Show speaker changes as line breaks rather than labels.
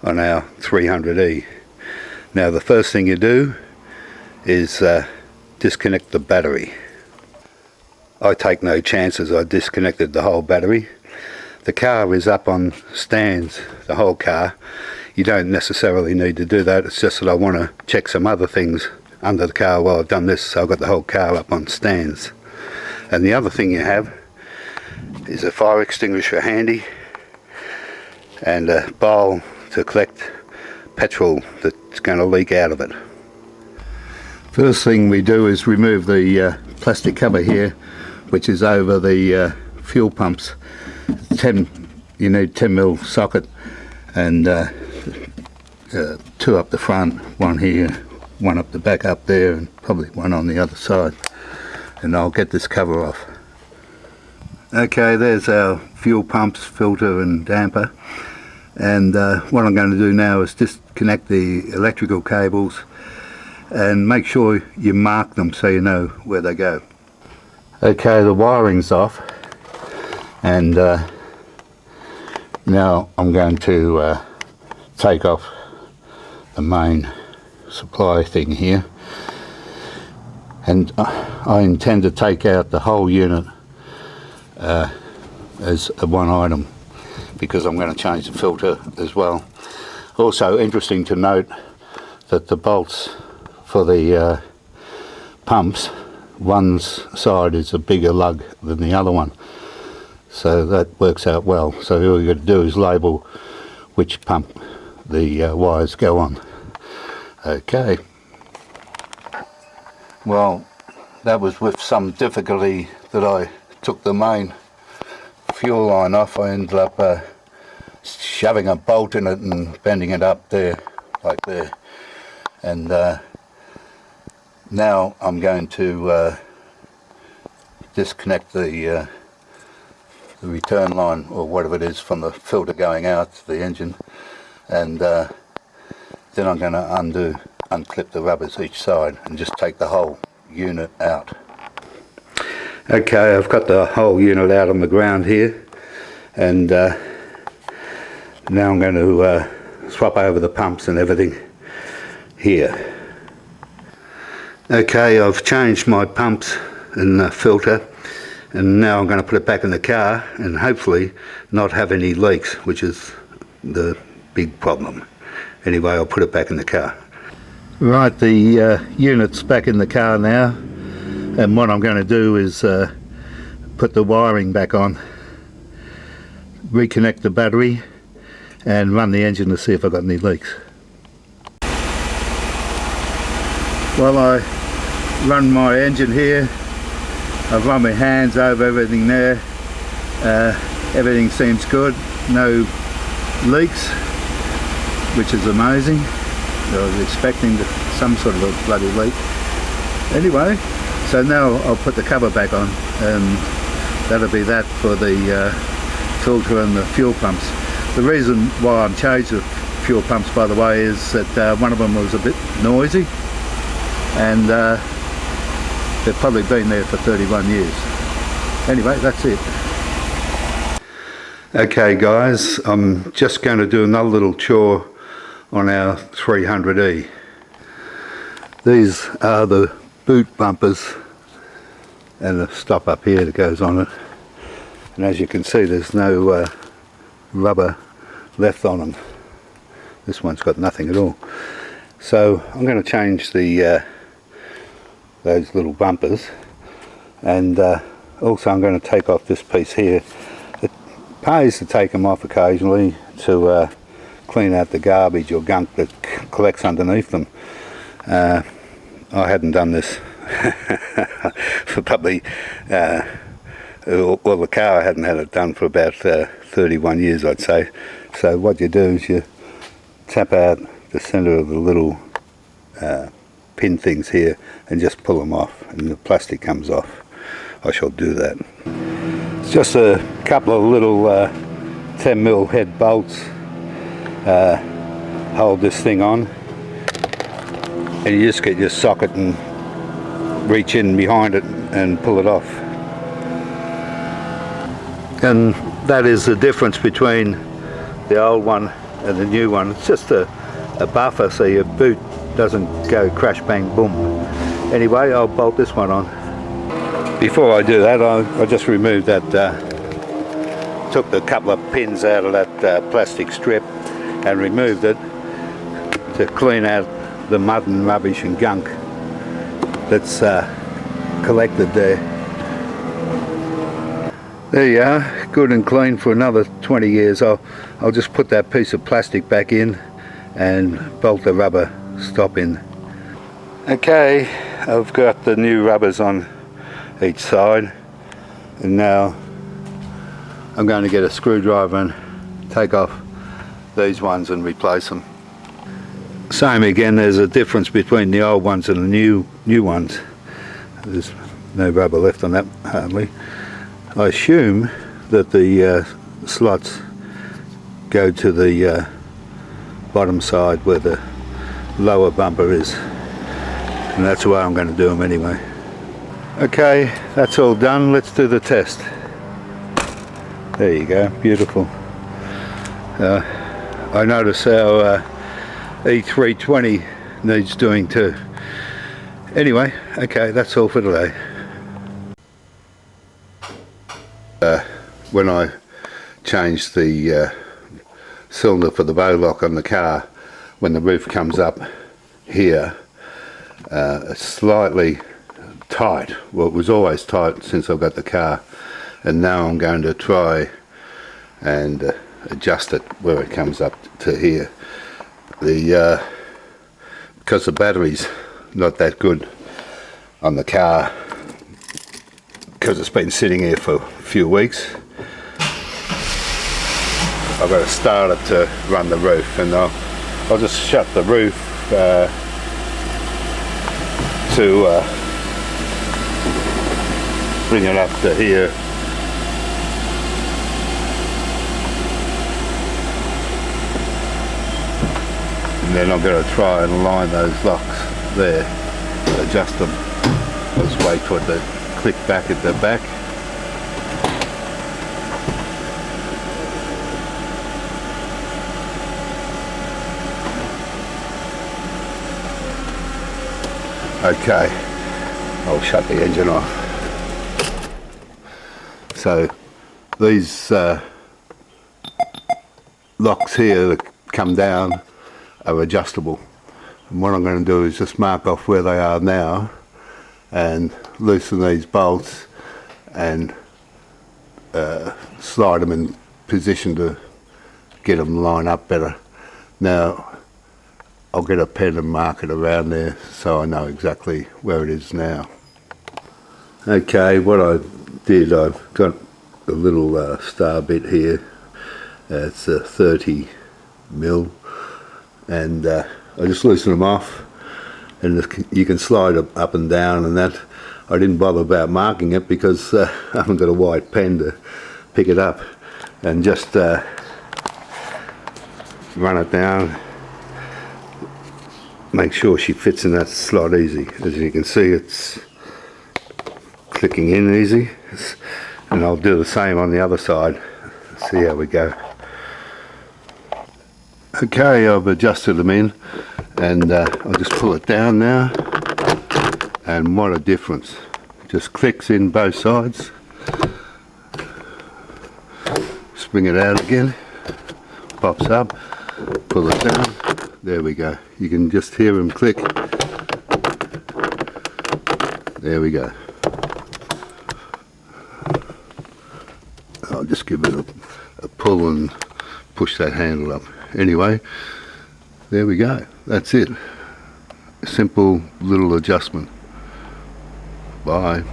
on our 300E. Now the first thing you do is disconnect the battery. I take no chances. I disconnected the whole battery. The car is up on stands, the whole car. You don't necessarily need to do that. It's just that I want to check some other things under the car while I've done this, so I've got the whole car up on stands. And the other thing you have is a fire extinguisher handy and a bowl to collect petrol that's going to leak out of it. First thing we do is remove the plastic cover here, which is over the fuel pumps. You need 10mm socket and 2 up the front, 1 here, 1 up the back up there, and probably 1 on the other side. And I'll get this cover off. Okay, there's our fuel pumps, filter and damper. And what I'm going to do now is disconnect the electrical cables and make sure you mark them so you know where they go. Okay, the wiring's off, and now I'm going to take off the main supply thing here, and I intend to take out the whole unit as one item, because I'm going to change the filter as well. Also interesting to note that the bolts for the pumps, one side is a bigger lug than the other one, so that works out well. So all you got to do is label which pump the wires go on. Okay, well, that was with some difficulty that I took the main fuel line off. I ended up shoving a bolt in it and bending it up there, like there. And now I'm going to disconnect the return line, or whatever it is, from the filter going out to the engine, and then I'm going to unclip the rubbers each side and just take the whole unit out. Okay, I've got the whole unit out on the ground here, and now I'm going to swap over the pumps and everything here. Okay, I've changed my pumps and filter, and now I'm going to put it back in the car and hopefully not have any leaks, which is the big problem. Anyway, I'll put it back in the car. Right, the unit's back in the car now, and what I'm going to do is put the wiring back on, reconnect the battery and run the engine to see if I've got any leaks. Well, I run my engine here, I've run my hands over everything there, everything seems good, no leaks, which is amazing. I was expecting some sort of a bloody leak. Anyway, so now I'll put the cover back on, and that'll be that for the filter and the fuel pumps. The reason why I'm changed the fuel pumps, by the way, is that one of them was a bit noisy, and they've probably been there for 31 years. Anyway, that's it. Okay guys, I'm just going to do another little chore on our 300E. These are the boot bumpers and the stop up here that goes on it, and as you can see there's no rubber left on them. This one's got nothing at all. So I'm going to change the those little bumpers, and also I'm going to take off this piece here. It pays to take them off occasionally to clean out the garbage or gunk that collects underneath them. I hadn't done this for probably well, the car, I hadn't had it done for about 31 years, I'd say. So what you do is you tap out the center of the little pin things here and just pull them off, and the plastic comes off. I shall do that. It's just a couple of little 10mm head bolts hold this thing on, and you just get your socket and reach in behind it and pull it off. And that is the difference between the old one and the new one. It's just a buffer so your boot doesn't go crash bang boom. Anyway, I'll bolt this one on. Before I do that, I just removed that, took the couple of pins out of that plastic strip and removed it to clean out the mud and rubbish and gunk that's collected there. There you are, good and clean for another 20 years. I'll just put that piece of plastic back in and bolt the rubber stop in. Okay, I've got the new rubbers on each side, and now I'm going to get a screwdriver and take off these ones and replace them. Same again, there's a difference between the old ones and the new ones. There's no rubber left on that hardly. I assume that the slots go to the bottom side where the lower bumper is, and that's the way I'm going to do them anyway. Okay, that's all done. Let's do the test. There you go, beautiful. I notice our E320 needs doing too. Anyway, okay, that's all for today. When I changed the cylinder for the bow lock on the car, when the roof comes up here, it's slightly tight. Well, it was always tight since I've got the car, and now I'm going to try and adjust it where it comes up to here. Because the battery's not that good on the car, because it's been sitting here for a few weeks, I've got to start it to run the roof, and I'll just shut the roof to bring it up to here. And then I'm going to try and align those locks there, adjust them. I'll just wait for it to click back at the back. Okay, I'll shut the engine off. So these locks here that come down are adjustable, and what I'm going to do is just mark off where they are now and loosen these bolts and slide them in position to get them line up better. Now I'll get a pen and mark it around there so I know exactly where it is now. Okay, what I did, I've got a little star bit here. It's a 30 mil, and I just loosen them off, and you can slide it up and down and that. I didn't bother about marking it because I haven't got a white pen to pick it up, and just run it down, make sure she fits in that slot easy. As you can see, it's clicking in easy, and I'll do the same on the other side. See how we go. Okay, I've adjusted them in, and I'll just pull it down now, and what a difference. Just clicks in both sides. Spring it out again, pops up, pull it down. There we go. You can just hear them click. There we go. I'll just give it a pull and push that handle up. Anyway, there we go. That's it. A simple little adjustment. Bye.